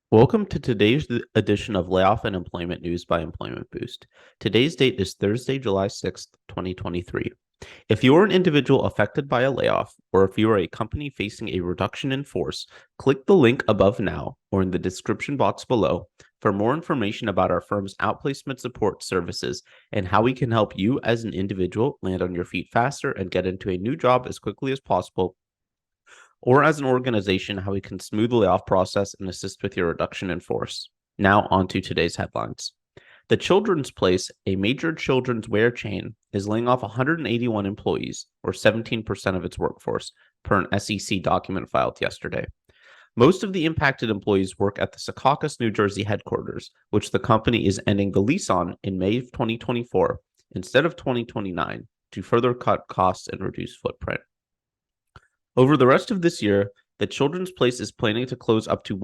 Welcome to today's edition of Layoff and Employment News by Employment Boost. Today's date is Thursday, July 6th, 2023. If you are an individual affected by a layoff, or if you are a company facing a reduction in force, click the link above now or in the description box below for more information about our firm's outplacement support services and how we can help you as an individual land on your feet faster and get into a new job as quickly as possible, or as an organization, how we can smooth the layoff process and assist with your reduction in force. Now, on to today's headlines. The Children's Place, a major children's wear chain, is laying off 181 employees, or 17% of its workforce, per an SEC document filed yesterday. Most of the impacted employees work at the Secaucus, New Jersey headquarters, which the company is ending the lease on in May of 2024 instead of 2029 to further cut costs and reduce footprint. Over the rest of this year, the Children's Place is planning to close up to